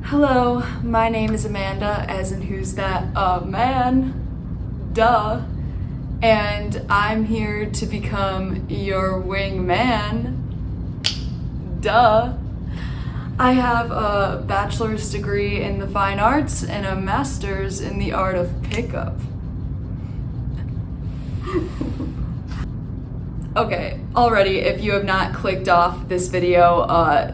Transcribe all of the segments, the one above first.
Hello, my name is Amanda, as in who's that? Man. Duh. And I'm here to become your wingman. Duh. I have a bachelor's degree in the fine arts and a master's in the art of pickup. Okay, already, if you have not clicked off this video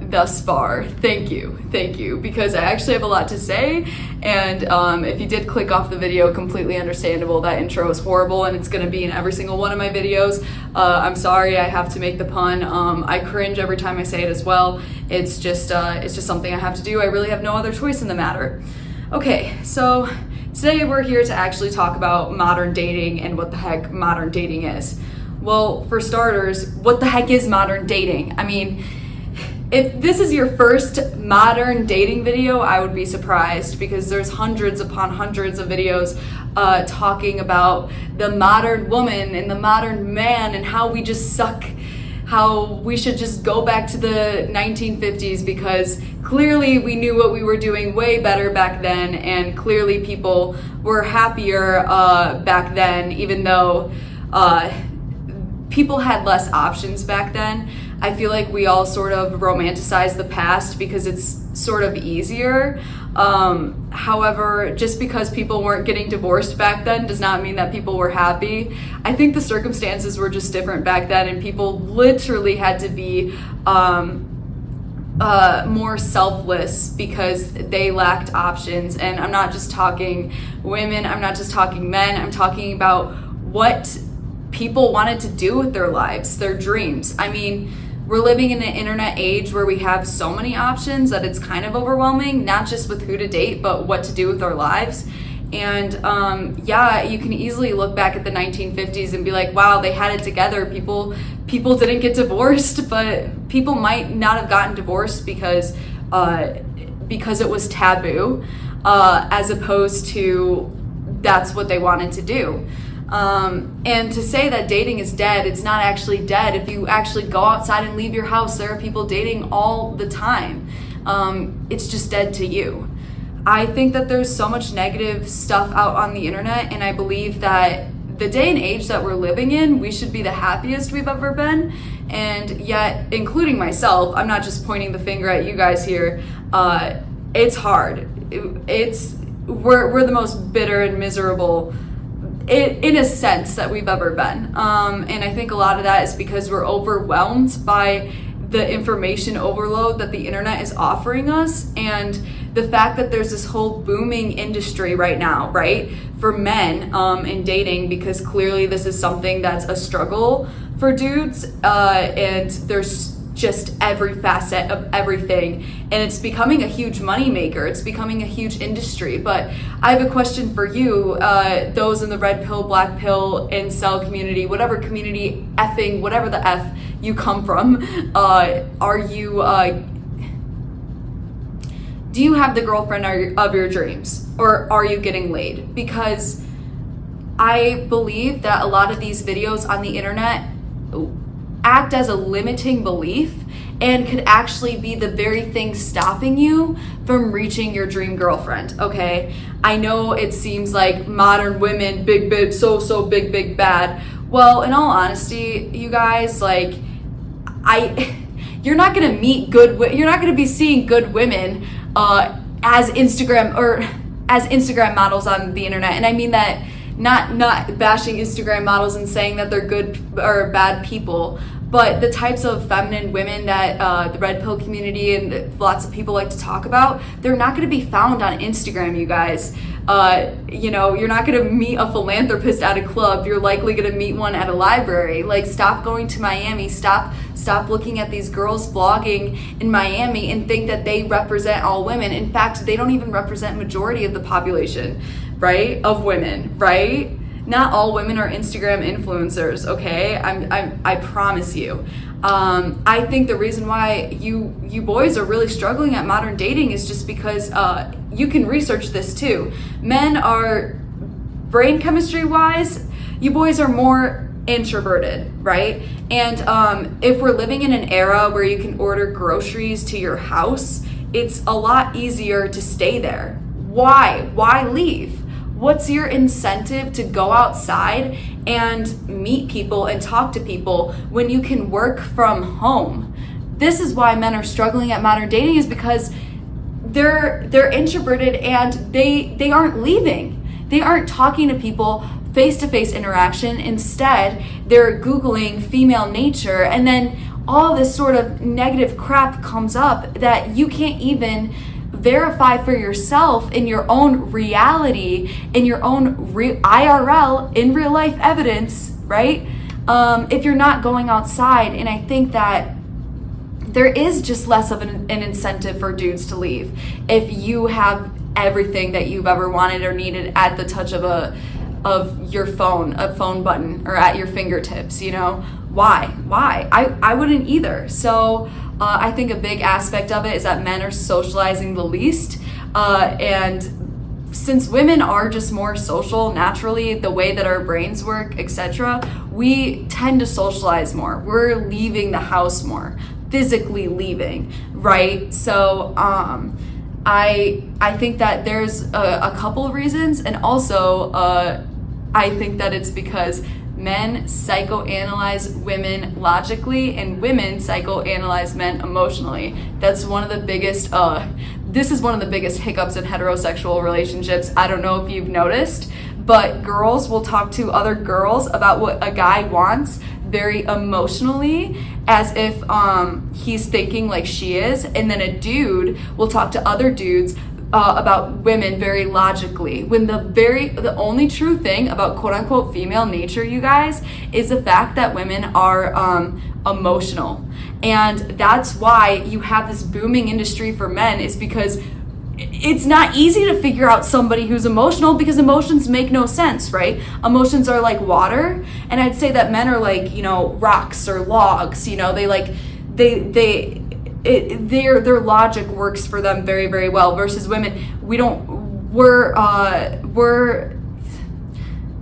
thus far, thank you, because I actually have a lot to say, and if you did click off the video, completely understandable. That intro is horrible, and it's gonna be in every single one of my videos. I'm sorry, I have to make the pun. I cringe every time I say it as well. It's just something I have to do. I really have no other choice in the matter. Okay, so today we're here to actually talk about modern dating and what the heck modern dating is. Well, for starters, what the heck is modern dating? I mean, if this is your first modern dating video, I would be surprised, because there's hundreds upon hundreds of videos talking about the modern woman and the modern man and how we just suck, how we should just go back to the 1950s, because clearly we knew what we were doing way better back then, and clearly people were happier back then, even though people had less options back then. I feel like we all sort of romanticize the past because it's sort of easier. However, just because people weren't getting divorced back then does not mean that people were happy. I think the circumstances were just different back then, and people literally had to be more selfless because they lacked options. And I'm not just talking women, I'm not just talking men, I'm talking about what people wanted to do with their lives, their dreams. I mean, we're living in an internet age where we have so many options that it's kind of overwhelming, not just with who to date, but what to do with our lives. And yeah, you can easily look back at the 1950s and be like, wow, they had it together. People didn't get divorced, but people might not have gotten divorced because it was taboo, as opposed to that's what they wanted to do. And to say that dating is dead, it's not actually dead. If you actually go outside and leave your house, there are people dating all the time. It's just dead to you. I think that there's so much negative stuff out on the internet, and I believe that the day and age that we're living in, we should be the happiest we've ever been. And yet, including myself, I'm not just pointing the finger at you guys here, it's hard. We're the most bitter and miserable in a sense that we've ever been. And I think a lot of that is because we're overwhelmed by the information overload that the internet is offering us, and the fact that there's this whole booming industry right now, right, for men in dating, because clearly this is something that's a struggle for dudes, and there's just every facet of everything, and it's becoming a huge money maker. It's becoming a huge industry. But I have a question for you, those in the red pill, black pill, incel community, whatever community, effing, whatever the F you come from, do you have the girlfriend of your dreams, or are you getting laid? Because I believe that a lot of these videos on the internet act as a limiting belief and could actually be the very thing stopping you from reaching your dream girlfriend. Okay, I know it seems like modern women, big so big bad. Well, in all honesty, you guys, like, you're not gonna meet you're not gonna be seeing good women as Instagram models on the internet. And I mean that not bashing Instagram models and saying that they're good or bad people, but the types of feminine women that the red pill community and lots of people like to talk about, they're not going to be found on Instagram, you guys. You're not going to meet a philanthropist at a club. You're likely going to meet one at a library. Like, stop going to Miami. Stop looking at these girls vlogging in Miami and think that they represent all women. In fact, they don't even represent majority of the population, right, of women, right? Not all women are Instagram influencers, okay? I promise you. I think the reason why you boys are really struggling at modern dating is just because you can research this too. Men are, brain chemistry wise, you boys are more introverted, right? And if we're living in an era where you can order groceries to your house it's a lot easier to stay there. Why leave? What's your incentive to go outside and meet people and talk to people when you can work from home? This is why men are struggling at modern dating, is because they're introverted and they aren't leaving. They aren't talking to people, face-to-face interaction. Instead, they're Googling female nature, and then all this sort of negative crap comes up that you can't even verify for yourself in your own reality, in your own IRL, in real life evidence, right? If you're not going outside. And I think that there is just less of an incentive for dudes to leave if you have everything that you've ever wanted or needed at the touch of your phone, a phone button, or at your fingertips. Why? I wouldn't either. So I think a big aspect of it is that men are socializing the least, and since women are just more social naturally, the way that our brains work, etc., we tend to socialize more. We're leaving the house more, physically leaving, right? So I think that there's a couple of reasons, and also I think that it's because men psychoanalyze women logically and women psychoanalyze men emotionally. That's one of the biggest this is one of the biggest hiccups in heterosexual relationships. I don't know if you've noticed, but girls will talk to other girls about what a guy wants very emotionally, as if he's thinking like she is, and then a dude will talk to other dudes about women very logically, when the only true thing about quote-unquote female nature, you guys, is the fact that women are emotional. And that's why you have this booming industry for men, is because it's not easy to figure out somebody who's emotional, because emotions make no sense, right? Emotions are like water, and I'd say that men are like, rocks or logs. Their logic works for them very, very well, versus women. We're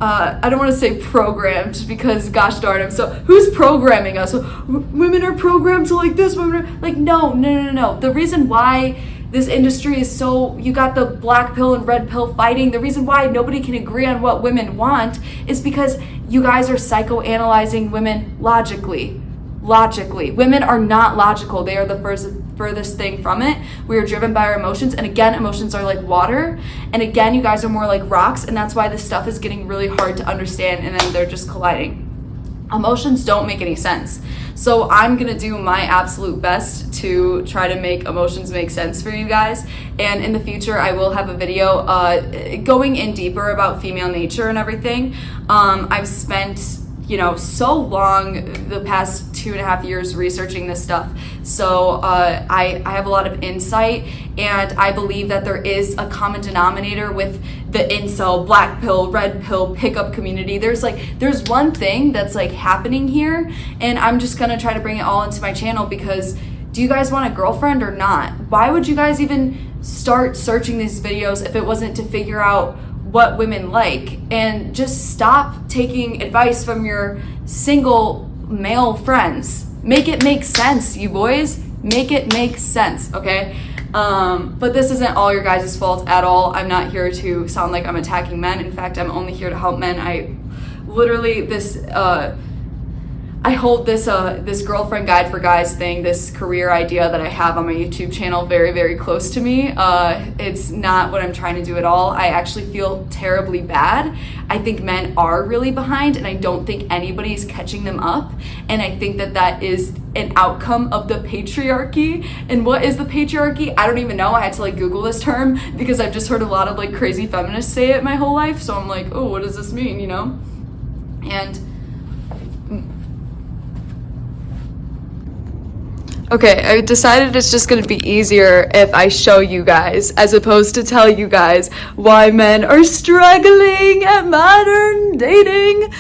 I don't want to say programmed, because gosh darn it, so who's programming us? Women are programmed to like this, women are like, no. The reason why this industry is so, you got the black pill and red pill fighting, the reason why nobody can agree on what women want is because you guys are psychoanalyzing women logically. Women are not logical. They are the furthest thing from it. We are driven by our emotions, and again, emotions are like water, and again, you guys are more like rocks, and that's why this stuff is getting really hard to understand, and then they're just colliding. Emotions don't make any sense. So I'm gonna do my absolute best to try to make emotions make sense for you guys, and in the future I will have a video going in deeper about female nature and everything. I've spent so long, the past 2.5 years, researching this stuff. So I have a lot of insight, and I believe that there is a common denominator with the incel, black pill, red pill, pickup community. There's one thing that's like happening here, and I'm just gonna try to bring it all into my channel, because do you guys want a girlfriend or not? Why would you guys even start searching these videos if it wasn't to figure out what women like? And just stop taking advice from your single male friends. Make it make sense, you boys. Make it make sense, okay? But this isn't all your guys' fault at all. I'm not here to sound like I'm attacking men. In fact, I'm only here to help men. I literally, I hold this girlfriend guide for guys thing, this career idea that I have on my YouTube channel, very, very close to me. It's not what I'm trying to do at all. I actually feel terribly bad. I think men are really behind, and I don't think anybody's catching them up. And I think that is an outcome of the patriarchy. And what is the patriarchy? I don't even know. I had to Google this term, because I've just heard a lot of crazy feminists say it my whole life. So I'm like, oh, what does this mean, And okay, I decided it's just gonna be easier if I show you guys, as opposed to tell you guys why men are struggling at modern dating.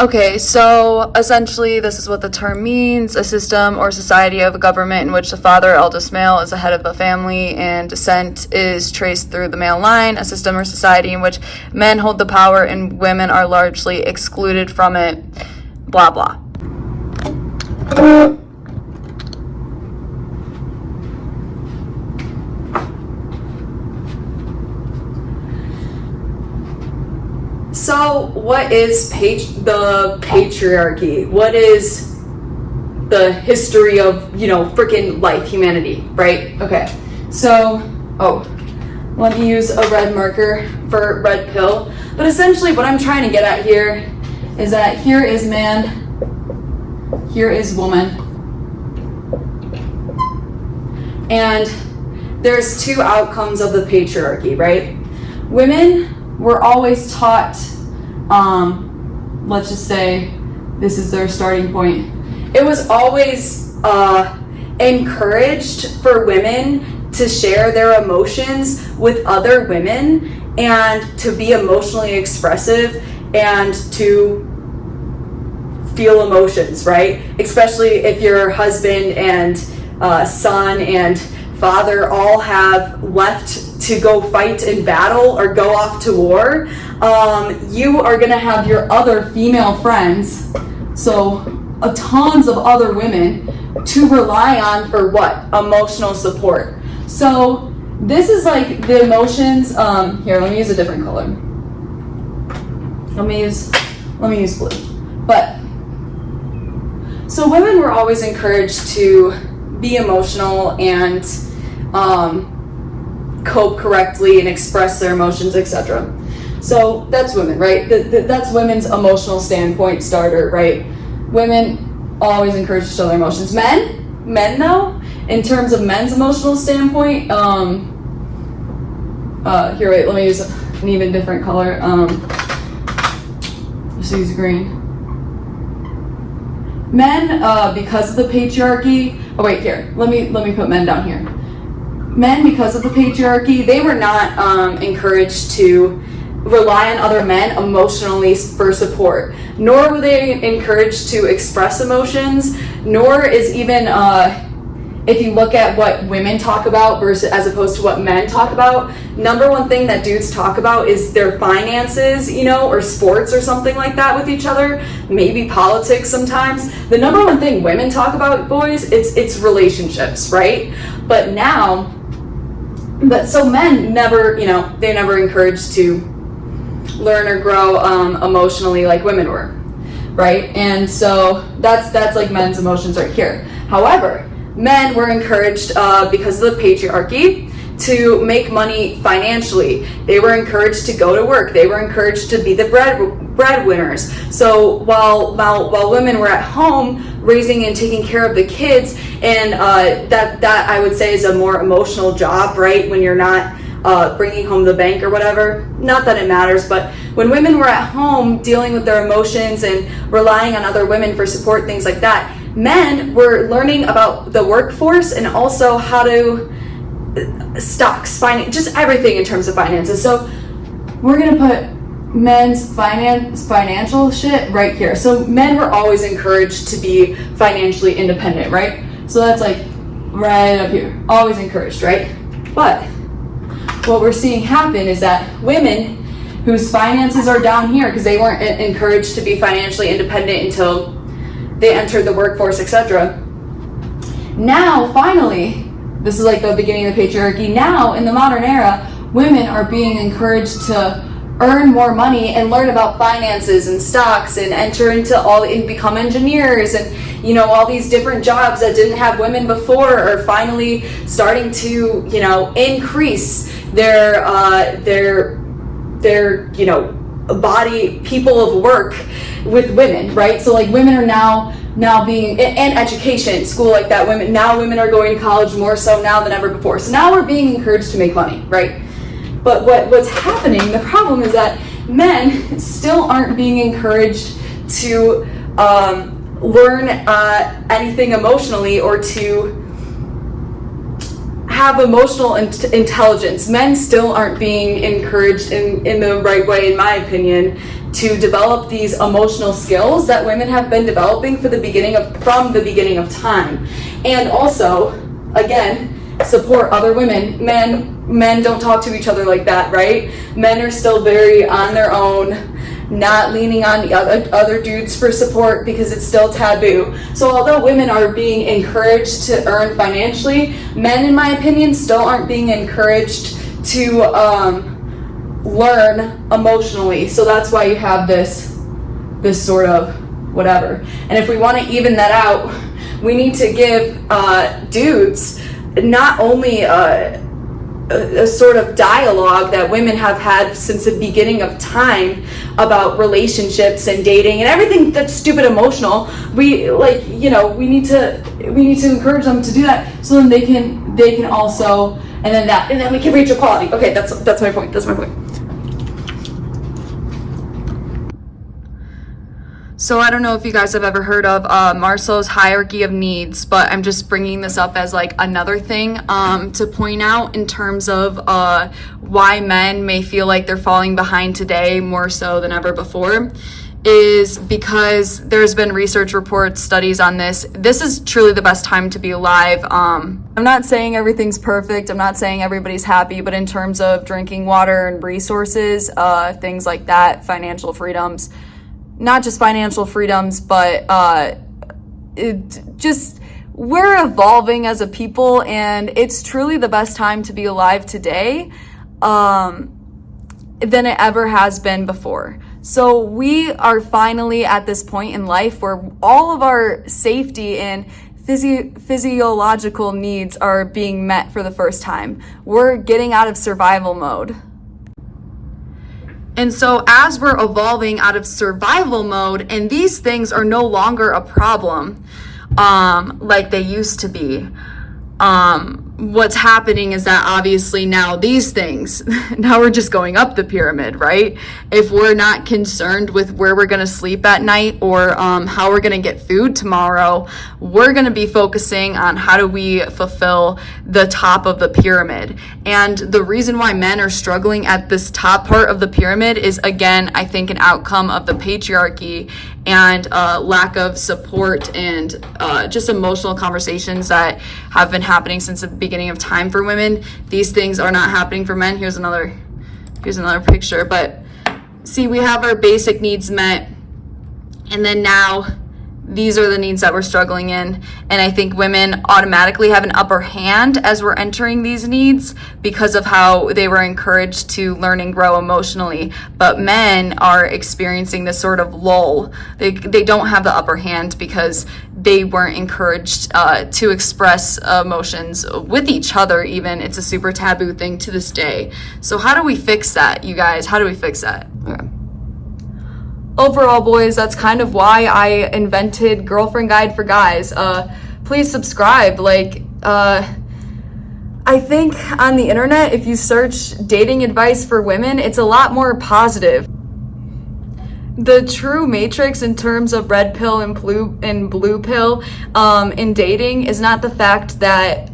Okay, so essentially this is what the term means: a system or society of a government in which the father, eldest male, is the head of the family and descent is traced through the male line. A system or society in which men hold the power and women are largely excluded from it. Blah, blah. So what is the patriarchy? What is the history of, freaking life, humanity, right? Okay, so, let me use a red marker for red pill. But essentially what I'm trying to get at here is that here is man, here is woman. And there's two outcomes of the patriarchy, right? Women were always taught, let's just say this is their starting point. It was always encouraged for women to share their emotions with other women and to be emotionally expressive and to feel emotions, right? Especially if your husband and son and father all have left to go fight in battle or go off to war, you are going to have your other female friends, so tons of other women to rely on for what? Emotional support. So this is like the emotions. Here, let me use a different color. Let me use blue. But so women were always encouraged to be emotional and cope correctly and express their emotions, etc. So that's women, right? That's women's emotional standpoint starter, right? Women always encouraged to show their emotions. Men though, in terms of men's emotional standpoint, here, wait, let me use an even different color. Just use green. Men, because of the patriarchy, let me put men down here. Men, because of the patriarchy, they were not encouraged to rely on other men emotionally for support, nor were they encouraged to express emotions, nor is even, if you look at what women talk about versus as opposed to what men talk about, number one thing that dudes talk about is their finances, or sports or something like that with each other, maybe politics sometimes. The number one thing women talk about, boys, it's relationships, right? So men never, they never encouraged to learn or grow emotionally like women were, right? And so that's like men's emotions right here. However, men were encouraged because of the patriarchy to make money financially. They were encouraged to go to work. They were encouraged to be the breadwinners. So while women were at home raising and taking care of the kids, and that I would say is a more emotional job, right? When you're not bringing home the bank or whatever. Not that it matters, but when women were at home dealing with their emotions and relying on other women for support, things like that, men were learning about the workforce and also how to stocks, finance, just everything in terms of finances. So we're gonna put men's financial shit right here. So men were always encouraged to be financially independent, right? So that's like right up here, always encouraged, right? But what we're seeing happen is that women whose finances are down here because they weren't encouraged to be financially independent until they entered the workforce, etc. Now, finally, this is like the beginning of the patriarchy. Now, in the modern era, women are being encouraged to earn more money and learn about finances and stocks and enter into and become engineers and all these different jobs that didn't have women before are finally starting to increase their body people of work with women, right? So like women are now being, and education, school like that, women are going to college more so now than ever before. So now we're being encouraged to make money, right? But what's happening, the problem is that men still aren't being encouraged to learn anything emotionally or to have emotional intelligence. Men still aren't being encouraged in the right way, in my opinion, to develop these emotional skills that women have been developing from the beginning of time. And also, again, support other women. Men don't talk to each other like that, right? Men are still very on their own, not leaning on other dudes for support because it's still taboo. So although women are being encouraged to earn financially, men, in my opinion, still aren't being encouraged to learn emotionally. So that's why you have this sort of whatever. And if we want to even that out, we need to give dudes not only a sort of dialogue that women have had since the beginning of time about relationships and dating and everything that's stupid emotional. We need to encourage them to do that, so then they can also, and then we can reach equality. Okay, that's my point. So I don't know if you guys have ever heard of Maslow's hierarchy of needs, but I'm just bringing this up as like another thing to point out in terms of why men may feel like they're falling behind today more so than ever before, is because there's been research reports, studies on this. This is truly the best time to be alive. I'm not saying everything's perfect. I'm not saying everybody's happy, but in terms of drinking water and resources, things like that, financial freedoms, not just financial freedoms, but we're evolving as a people, and it's truly the best time to be alive today than it ever has been before. So we are finally at this point in life where all of our safety and physiological needs are being met for the first time. We're getting out of survival mode. And so as we're evolving out of survival mode, and these things are no longer a problem like they used to be, what's happening is that obviously now these things, now we're just going up the pyramid, right? If we're not concerned with where we're going to sleep at night or how we're going to get food tomorrow, we're going to be focusing on how do we fulfill the top of the pyramid. And the reason why men are struggling at this top part of the pyramid is, again, I think an outcome of the patriarchy and lack of support and just emotional conversations that have been happening since the beginning of time for women. These things are not happening for men. Here's another picture. But see, we have our basic needs met, and then now these are the needs that we're struggling in. And I think women automatically have an upper hand as we're entering these needs because of how they were encouraged to learn and grow emotionally. But men are experiencing this sort of lull. They don't have the upper hand because they weren't encouraged to express emotions with each other even. It's a super taboo thing to this day. So how do we fix that, you guys? How do we fix that? Okay. Overall, boys, that's kind of why I invented Girlfriend Guide for Guys. Please subscribe. I think on the internet, if you search dating advice for women, it's a lot more positive. The true matrix in terms of red pill and blue pill in dating is not the fact that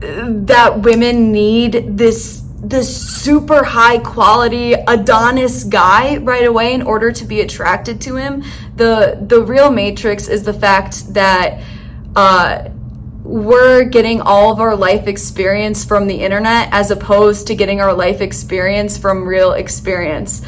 that women need this super high quality Adonis guy right away in order to be attracted to him. The real matrix is the fact that we're getting all of our life experience from the internet as opposed to getting our life experience from real experience.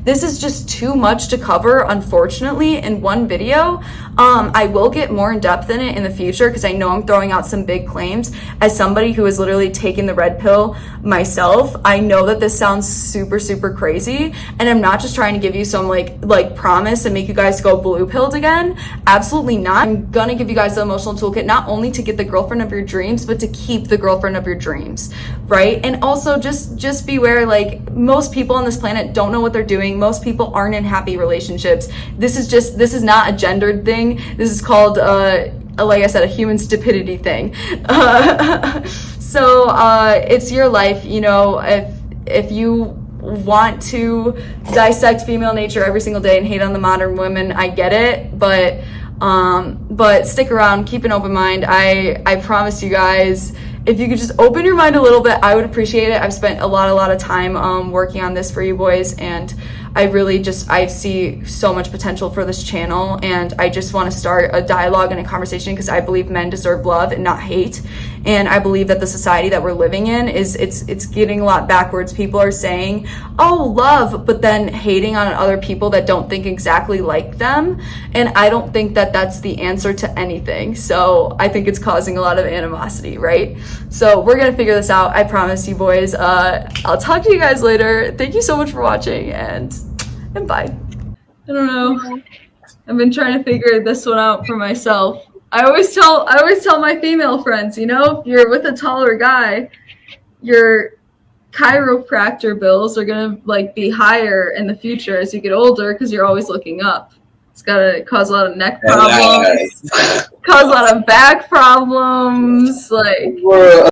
This is just too much to cover, unfortunately, in one video. I will get more in depth in it in the future because I know I'm throwing out some big claims. As somebody who has literally taken the red pill myself, I know that this sounds super, super crazy, and I'm not just trying to give you some like promise and make you guys go blue pilled again. Absolutely not. I'm gonna give you guys the emotional toolkit not only to get the girlfriend of your dreams, but to keep the girlfriend of your dreams, right? And also just beware, like, most people on this planet don't know what they're doing. Most people aren't in happy relationships. This is not a gendered thing. This is called like I said, a human stupidity thing. So it's your life, you know. If you want to dissect female nature every single day and hate on the modern women, I get it, but stick around, keep an open mind. I promise you guys, if you could just open your mind a little bit, I would appreciate it. I've spent a lot of time working on this for you boys, and I see so much potential for this channel, and I just want to start a dialogue and a conversation because I believe men deserve love and not hate. And I believe that the society that we're living in is it's getting a lot backwards. People are saying, oh, love, but then hating on other people that don't think exactly like them. And I don't think that that's the answer to anything. So I think it's causing a lot of animosity, right? So we're gonna figure this out. I promise you boys. I'll talk to you guys later. Thank you so much for watching, and bye. I don't know. I've been trying to figure this one out for myself. I always tell my female friends, you know, if you're with a taller guy, your chiropractor bills are gonna like be higher in the future as you get older because you're always looking up. It's gonna cause a lot of neck problems, cause a lot of back problems, like.